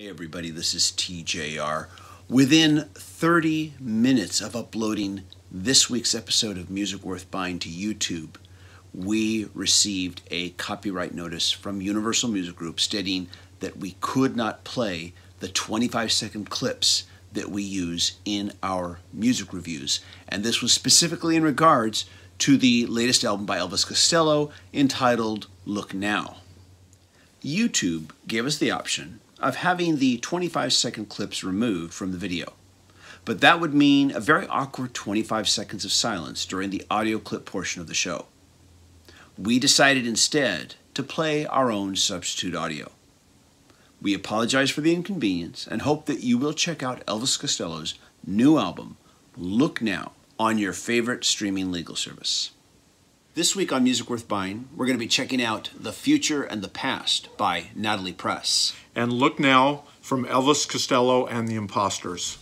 Hey everybody, this is TJR. Within 30 minutes of uploading this week's episode of Music Worth Buying to YouTube, we received a copyright notice from Universal Music Group stating that we could not play the 25-second clips that we use in our music reviews. And this was specifically in regards to the latest album by Elvis Costello entitled Look Now. YouTube gave us the option of having the 25-second clips removed from the video. But that would mean a very awkward 25 seconds of silence during the audio clip portion of the show. We decided instead to play our own substitute audio. We apologize for the inconvenience and hope that you will check out Elvis Costello's new album, Look Now, on your favorite streaming legal service. This week on Music Worth Buying, we're going to be checking out The Future and the Past by Natalie Prass. And Look Now from Elvis Costello and the Imposters.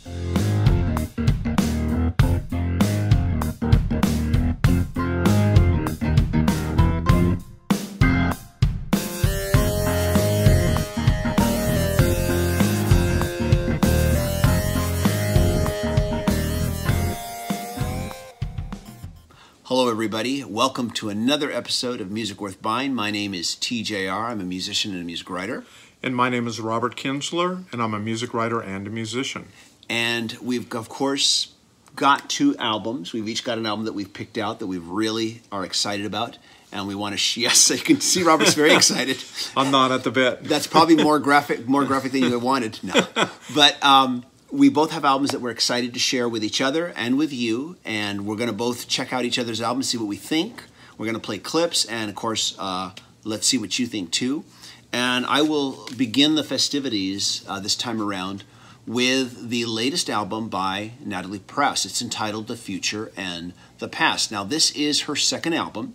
Hello everybody, welcome to another episode of Music Worth Buying. My name is TJR, I'm a musician and a music writer. And my name is Robert Kinsler, and I'm a music writer and a musician. And we've, of course, got two albums. We've each got an album that we've picked out that we really are excited about. And we want to, yes, you can see Robert's very excited. I'm not at the bit. That's probably more graphic than you wanted. No. But we both have albums that we're excited to share with each other and with you. And we're going to both check out each other's albums, see what we think. We're going to play clips. And, of course, let's see what you think, too. And I will begin the festivities this time around with the latest album by Natalie Prass. It's entitled The Future and the Past. Now, this is her second album.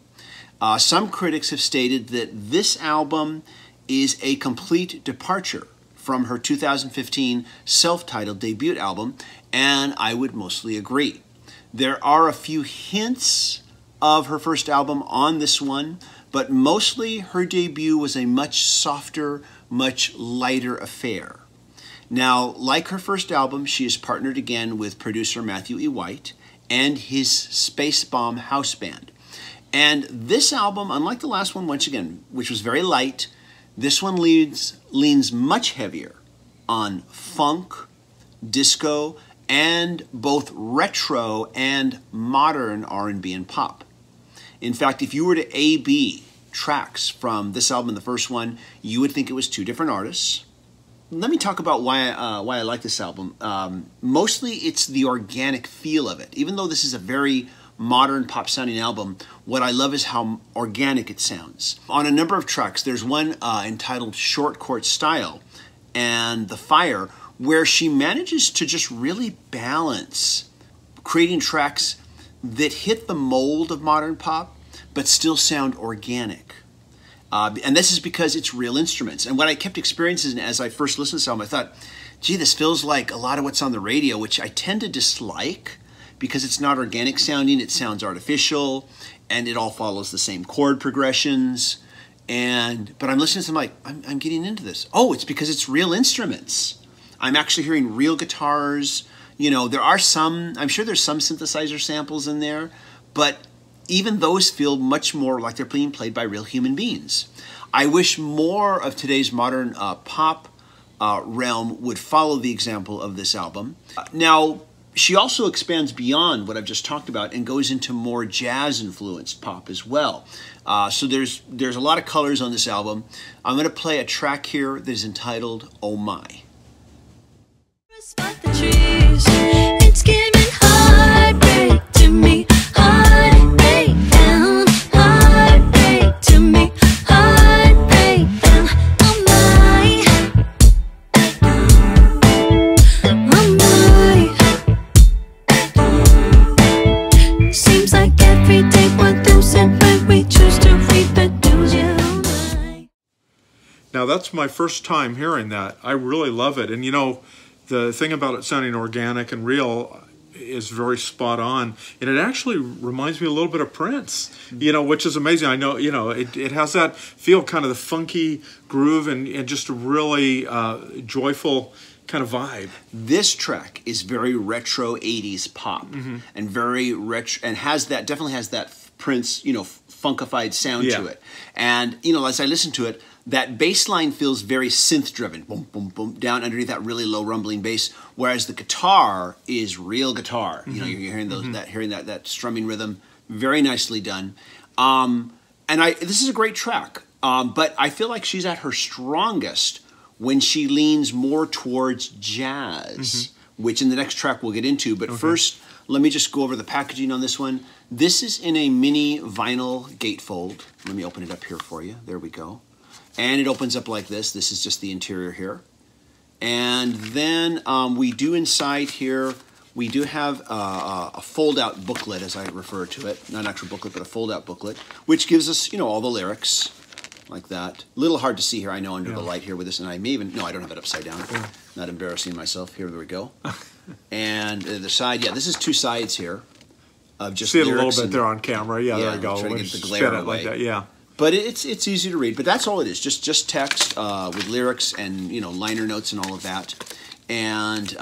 Some critics have stated that this album is a complete departure from her 2015 self-titled debut album, and I would mostly agree. There are a few hints of her first album on this one, but mostly her debut was a much softer, much lighter affair. Now, like her first album, she is partnered again with producer Matthew E. White and his Space Bomb house band. And this album, unlike the last one, once again, which was very light, this one leans much heavier on funk, disco, and both retro and modern R&B and pop. In fact, if you were to A-B tracks from this album and the first one, you would think it was two different artists. Let me talk about why I like this album. Mostly it's the organic feel of it. Even though this is a very modern pop-sounding album, what I love is how organic it sounds. On a number of tracks, there's one entitled Short Court Style and The Fire, where she manages to just really balance creating tracks that hit the mold of modern pop, but still sound organic. And this is because it's real instruments. And what I kept experiencing as I first listened to this album, I thought, gee, this feels like a lot of what's on the radio, which I tend to dislike because it's not organic sounding, it sounds artificial, and it all follows the same chord progressions. But I'm listening to them like, I'm getting into this. Oh, it's because it's real instruments. I'm actually hearing real guitars. You know, there are some, I'm sure there's some synthesizer samples in there, but even those feel much more like they're being played by real human beings. I wish more of today's modern pop realm would follow the example of this album. Now, she also expands beyond what I've just talked about and goes into more jazz-influenced pop as well. So there's a lot of colors on this album. I'm going to play a track here that is entitled Oh My. Respect the trees. It's giving heartbreak to me. Heartbreak down, heartbreak to me. Heartbreak down. Oh my, oh my. Seems like every day we're losing when we choose to reap it. Lose you, oh my. Now, that's my first time hearing that. I really love it. And, you know, the thing about it sounding organic and real, is very spot on, and it actually reminds me a little bit of Prince, you know, which is amazing. I know, you know, it has that feel, kind of the funky groove, and just a really joyful kind of vibe. This track is very retro 80s pop, and very retro, and definitely has that Prince, you know, funkified sound to it. And, you know, as I listen to it, that bass line feels very synth driven, boom, boom, boom, down underneath that really low rumbling bass, whereas the guitar is real guitar. You know, you're hearing that strumming rhythm, very nicely done. And this is a great track, but I feel like she's at her strongest when she leans more towards jazz, which in the next track we'll get into. But first, let me just go over the packaging on this one. This is in a mini vinyl gatefold. Let me open it up here for you. There we go. And it opens up like this. This is just the interior here. And then we do inside here, we do have a fold-out booklet, as I refer to it. Not an actual booklet, but a fold-out booklet, which gives us, you know, all the lyrics like that. A little hard to see here, I know, under the light here with this. And I may even, no, I don't have it upside down. Not embarrassing myself. Here we go. And the side, yeah, this is two sides here of just see it a lyrics. little bit there on camera. Yeah, there you go. Try to get the glare away. Like that, yeah. But it's easy to read. But that's all it is. Just text with lyrics and, you know, liner notes and all of that. And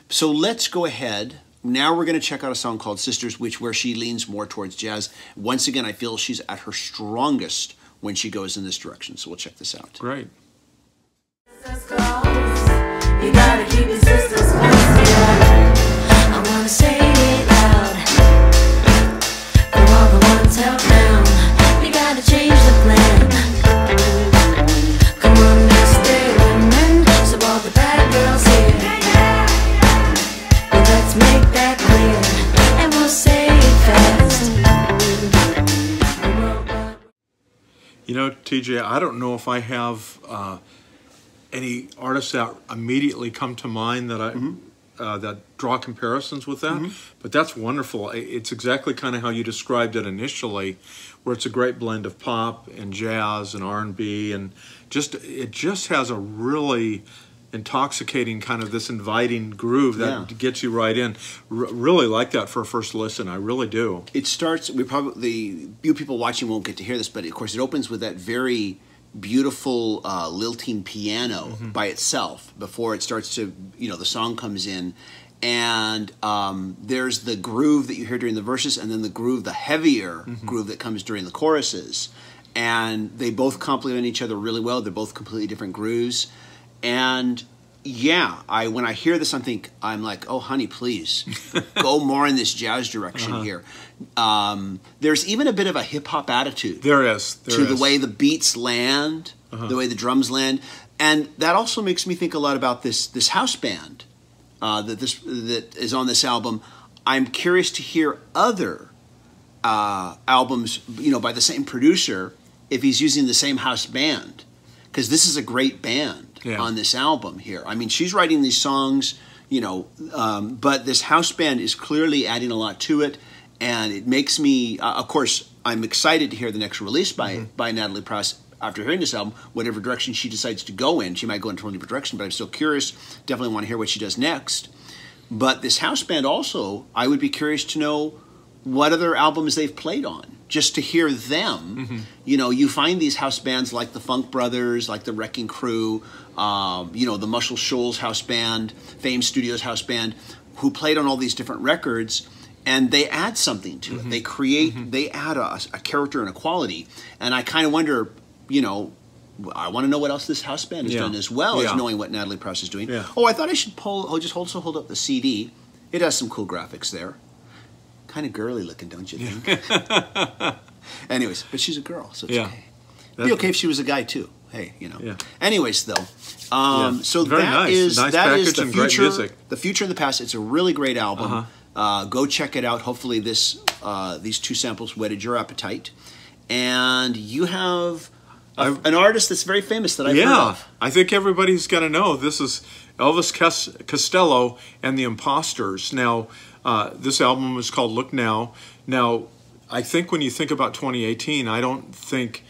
so let's go ahead. Now we're going to check out a song called Sisters, where she leans more towards jazz. Once again, I feel she's at her strongest when she goes in this direction. So we'll check this out. Great. You gotta keep your sisters close together. I wanna say it loud. For all the ones held down, we gotta change the plan. Come on, let's stay women. So all the bad girls here, well, let's make that clear, and we'll say it fast. You know, TJ, I don't know if I have any artists that immediately come to mind that that draw comparisons with that, but that's wonderful. It's exactly kind of how you described it initially, where it's a great blend of pop and jazz and R&B, and it just has a really intoxicating kind of this inviting groove that gets you right in. Really like that for a first listen. I really do. It starts. You people watching won't get to hear this, but of course it opens with that very beautiful lilting piano by itself before it starts to, you know, the song comes in, and there's the groove that you hear during the verses, and then the heavier groove that comes during the choruses, and they both complement each other really well. They're both completely different grooves, and yeah, when I hear this, I'm like, oh, honey, please go more in this jazz direction here. There's even a bit of a hip hop attitude. There is the way the beats land, the way the drums land, and that also makes me think a lot about this house band that is on this album. I'm curious to hear other albums, you know, by the same producer, if he's using the same house band, because this is a great band. On this album here. I mean, she's writing these songs, you know, but this house band is clearly adding a lot to it, and it makes me, of course, I'm excited to hear the next release by Natalie Prass after hearing this album, whatever direction she decides to go in. She might go in a totally different direction, but I'm still curious, definitely want to hear what she does next. But this house band also, I would be curious to know what other albums they've played on, just to hear them. You know, you find these house bands like the Funk Brothers, like the Wrecking Crew, you know, the Muscle Shoals house band, Fame Studios house band, who played on all these different records, and they add something to it. They create, they add a character and a quality, and I kind of wonder, you know, I want to know what else this house band has done, as well as knowing what Natalie Prass is doing. Oh, I thought I should also hold up the CD. It has some cool graphics there. Kind of girly looking, don't you think? Anyways, but she's a girl, so it's okay. It'd be okay if she was a guy too. Hey, you know. Anyways, though, so that is the future. The future and the past. It's a really great album. Go check it out. Hopefully, these two samples whetted your appetite, and you have an artist that's very famous that I've heard of. I think everybody's got to know this is Elvis Costello and the Imposters. Now, this album is called Look Now. Now, I think when you think about 2018, I don't think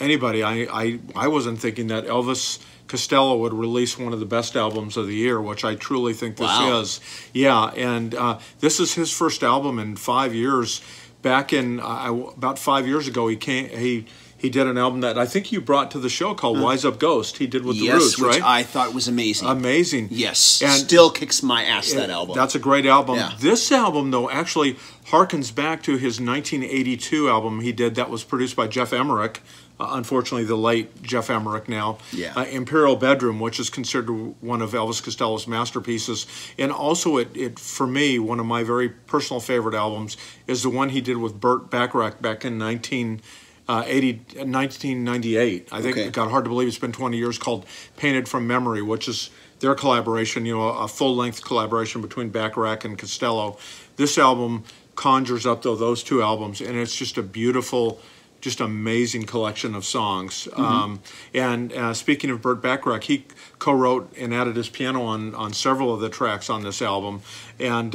anybody, I wasn't thinking that Elvis Costello would release one of the best albums of the year, which I truly think this is. Yeah, and this is his first album in 5 years. Back in about 5 years ago, he did an album that I think you brought to the show called Wise Up Ghost. He did with the Roots, right? Which I thought was amazing. Amazing. Yes, and still kicks my ass, that album. That's a great album. Yeah. This album, though, actually harkens back to his 1982 album he did that was produced by Jeff Emmerich. Unfortunately, the late Jeff Emmerich now. Yeah. Imperial Bedroom, which is considered one of Elvis Costello's masterpieces. And also, it for me, one of my very personal favorite albums is the one he did with Burt Bacharach back in 1998. I think it got hard to believe it's been 20 years, called Painted from Memory, which is their collaboration, a full-length collaboration between Bacharach and Costello. This album conjures up, though, those two albums, and it's just a beautiful, just amazing collection of songs. And speaking of Burt Bacharach, he co-wrote and added his piano on several of the tracks on this album, and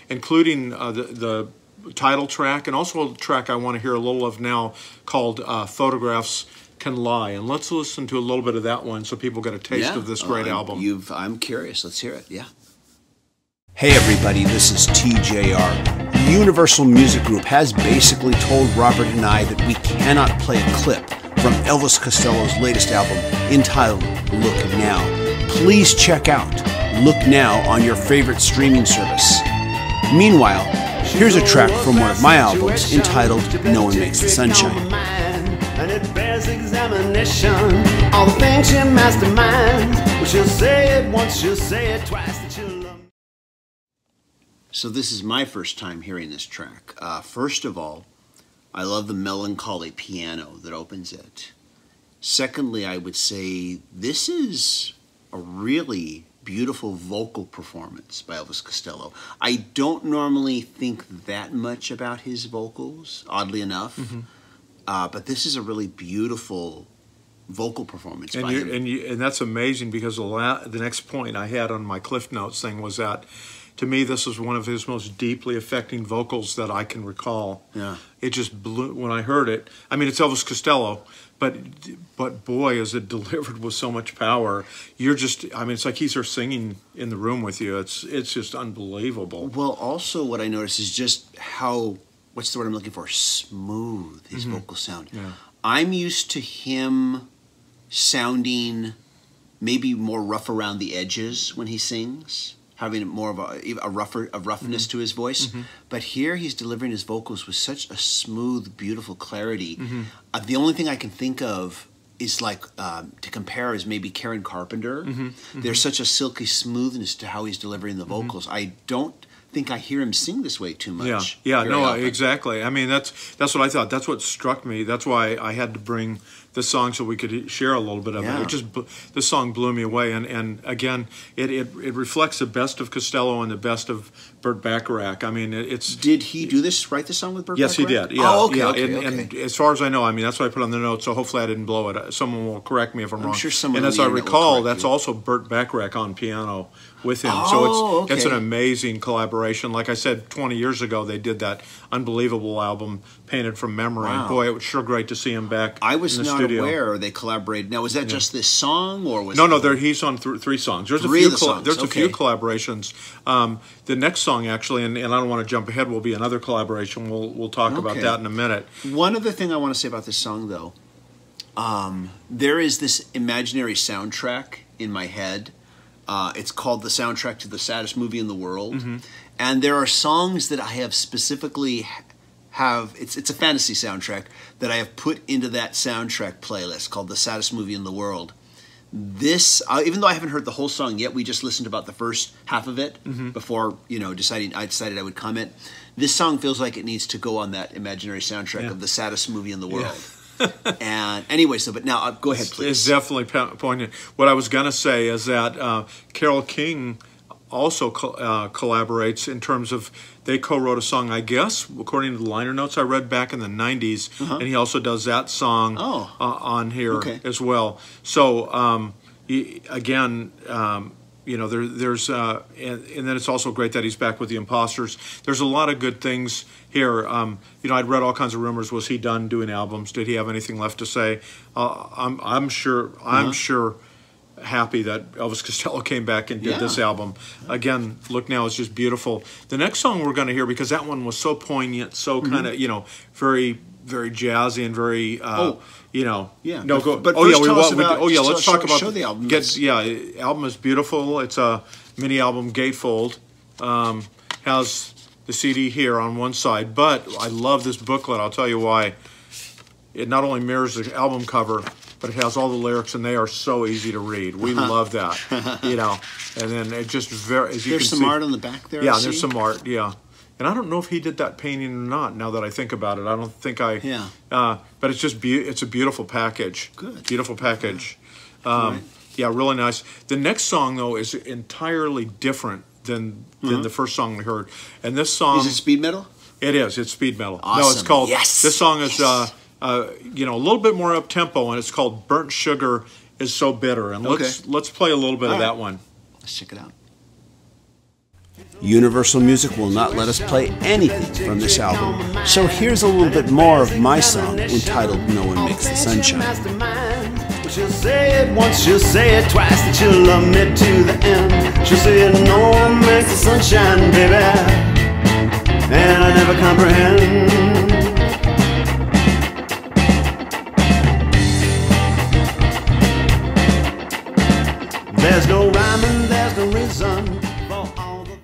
including the title track, and also a track I want to hear a little of now called Photographs Can Lie. And let's listen to a little bit of that one so people get a taste of this great album. I'm curious. Let's hear it. Yeah. Hey everybody, this is TJR. Universal Music Group has basically told Robert and I that we cannot play a clip from Elvis Costello's latest album entitled Look Now. Please check out Look Now on your favorite streaming service. Meanwhile, here's a track from one of my albums entitled No One Makes the Sunshine. And it bears examination. All the things she masterminds. Well, she'll say it once, she'll say it twice, that she'll love me. So this is my first time hearing this track. First of all, I love the melancholy piano that opens it. Secondly, I would say this is a really beautiful vocal performance by Elvis Costello. I don't normally think that much about his vocals, oddly enough, but this is a really beautiful vocal performance by him. And that's amazing, because the next point I had on my Cliff Notes thing was that, to me, this is one of his most deeply affecting vocals that I can recall. Yeah. It just blew, when I heard it. I mean, it's Elvis Costello, but boy, is it delivered with so much power. You're just, I mean, it's like he's there singing in the room with you. It's just unbelievable. Well, also what I noticed is just how, what's the word I'm looking for? Smooth his vocals sound. Yeah. I'm used to him sounding maybe more rough around the edges when he sings, having more of a roughness to his voice. But here he's delivering his vocals with such a smooth, beautiful clarity. The only thing I can think of is like, to compare, is maybe Karen Carpenter. There's such a silky smoothness to how he's delivering the vocals. I don't think I hear him sing this way too much. Yeah, no, exactly. I mean, that's what I thought. That's what struck me. That's why I had to bring the song so we could share a little bit of it. It just, this song blew me away, and again, it reflects the best of Costello and the best of Burt Bacharach. I mean, it's. Did he do this? Write the song with Burt Yes, Bacharach? he did. Yeah, Oh, okay, yeah. And as far as I know, I mean, that's what I put on the notes. So hopefully, I didn't blow it. Someone will correct me if I'm wrong. sure someone And on as the I internet will recall, correct that's you. also Burt Bacharach on piano with him. Oh, so it's an amazing collaboration. Like I said, 20 years ago, they did that unbelievable album, Painted from Memory. Wow. Boy, it was sure great to see him back. I was in the not studio. aware they collaborated. Now, was that just this song, or was No, he's on three songs. There's Three a of few. the songs, There's a few okay. collaborations. The next song, actually, and I don't want to jump ahead, will be another collaboration. We'll talk about Okay. that in a minute. One other thing I want to say about this song, though, there is this imaginary soundtrack in my head. It's called the soundtrack to the saddest movie in the world, and there are songs that I have specifically it's a fantasy soundtrack that I have put into that soundtrack playlist called the saddest movie in the world. This, even though I haven't heard the whole song yet, we just listened about the first half of it before I decided I would comment. This song feels like it needs to go on that imaginary soundtrack of the saddest movie in the world. And anyway, but now go ahead, please. It's definitely poignant. What I was going to say is that Carole King also collaborates in terms of, they co-wrote a song, I guess, according to the liner notes I read back in the 90s, and he also does that song on here as well. So, again, there's and then it's also great that he's back with the Imposters. There's a lot of good things here. I'd read all kinds of rumors. Was he done doing albums? Did he have anything left to say? I'm sure happy that Elvis Costello came back and did this album. Again, Look Now is just beautiful. The next song we're going to hear, because that one was so poignant, so kind of, you know, very, very jazzy and very, you know. Yeah. No, go. But Oh first yeah, tell us about, let's talk about. Show the album. Album is beautiful. It's a mini album, gatefold. Has the CD here on one side, but I love this booklet. I'll tell you why. It not only mirrors the album cover, but it has all the lyrics, and they are so easy to read. We love that, you know. And then it just very, as you There's can some see, art on the back there. yeah, there's some art, yeah. And I don't know if he did that painting or not. Now that I think about it, I don't think I. Yeah. But it's just it's a beautiful package. Good. Beautiful package. Right. Yeah, really nice. The next song though is entirely different than the first song we heard. And this song Is it speed metal? It is. It's speed metal. Awesome. No, it's called. Yes. This song is Yes. you know, a little bit more up tempo, and it's called "Burnt Sugar Is So Bitter." And let's play a little bit of that one. Let's check it out. Universal Music will not let us play anything from this album, so here's a little bit more of my song entitled "No One Makes the Sunshine." She'll say it once, she'll say it twice, that she'll love me to the end. She'll say it, no one makes the sunshine, baby, and I never comprehend. There's no rhyme and there's no reason for all the...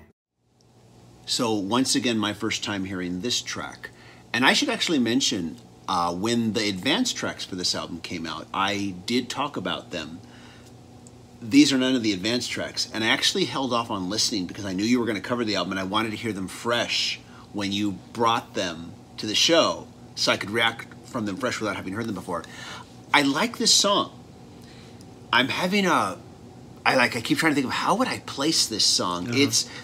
So once again, my first time hearing this track. And I should actually mention, when the advanced tracks for this album came out, I did talk about them. These are none of the advanced tracks. And I actually held off on listening because I knew you were going to cover the album and I wanted to hear them fresh when you brought them to the show so I could react from them fresh without having heard them before. I like this song. I'm having I keep trying to think of how would I place this song.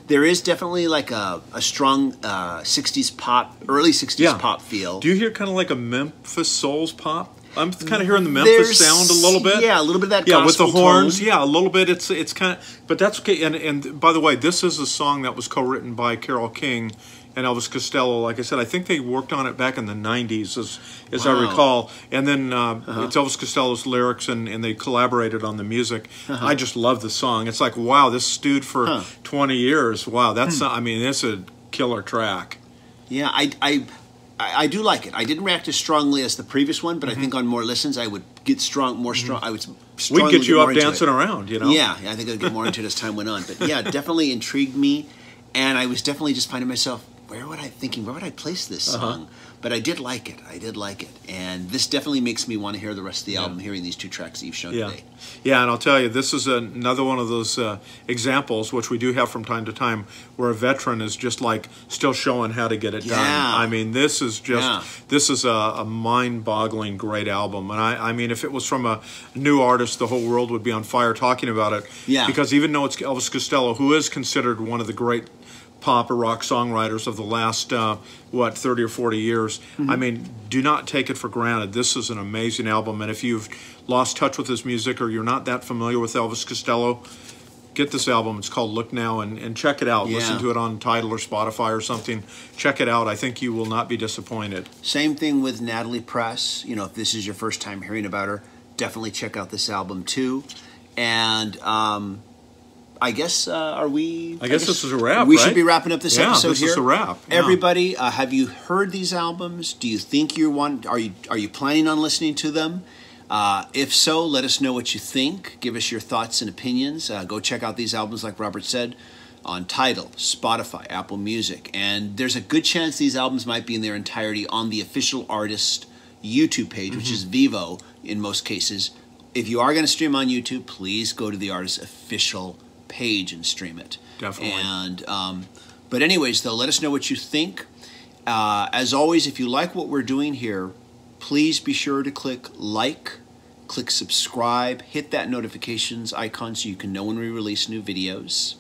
There is definitely like a strong 60s pop, early 60s pop feel. Do you hear kind of like a Memphis Souls pop? I'm kind of hearing the Memphis sound a little bit. Yeah, a little bit of that gospel with the horns. tone. Yeah, a little bit. It's kind of, but that's okay. And by the way, this is a song that was co-written by Carole King and Elvis Costello. Like I said, I think they worked on it back in the 90s, as I recall. And then it's Elvis Costello's lyrics, and they collaborated on the music. I just love the song. It's like, wow, this stewed for 20 years. Wow, that's, I mean, it's a killer track. Yeah, I do like it. I didn't react as strongly as the previous one, but I think on more listens, I would get more strong. I would strongly We'd get you up more into dancing it. around, you know? Yeah, I think I'd get more into it as time went on. But yeah, it definitely intrigued me, and I was definitely just finding myself, where would I place this song? But I did like it. And this definitely makes me want to hear the rest of the album, hearing these two tracks that you've shown today. Yeah, and I'll tell you, this is another one of those examples, which we do have from time to time, where a veteran is just like still showing how to get it done. I mean, this is just, this is a mind-boggling great album. And I mean, if it was from a new artist, the whole world would be on fire talking about it. Yeah. Because even though it's Elvis Costello, who is considered one of the great pop or rock songwriters of the last 30 or 40 years. I mean, do not take it for granted. This is an amazing album, and if you've lost touch with his music or you're not that familiar with Elvis Costello, get this album. It's called Look Now, and check it out. Listen to it on Tidal or Spotify or something. Check it out. I think you will not be disappointed. Same thing with Natalie Prass. You know, if this is your first time hearing about her, definitely check out this album too. And I guess I guess this is a wrap. We should be wrapping up this episode this here. is a wrap. Yeah. Everybody, have you heard these albums? Do you think are you planning on listening to them? If so, let us know what you think. Give us your thoughts and opinions. Go check out these albums, like Robert said, on Tidal, Spotify, Apple Music, and there's a good chance these albums might be in their entirety on the official artist YouTube page, which is Vivo in most cases. If you are going to stream on YouTube, please go to the artist's official page and stream it. Definitely. And but anyways, though, let us know what you think. As always, if you like what we're doing here, please be sure to click like, click subscribe, hit that notifications icon so you can know when we release new videos.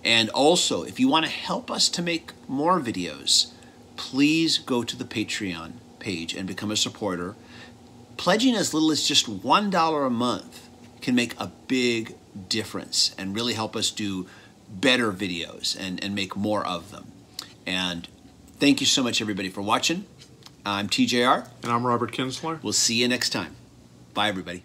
And also, if you want to help us to make more videos, please go to the Patreon page and become a supporter. Pledging as little as just $1 a month can make a big difference and really help us do better videos and make more of them. And thank you so much, everybody, for watching. I'm TJR. And I'm Robert Kinsler. We'll see you next time. Bye, everybody.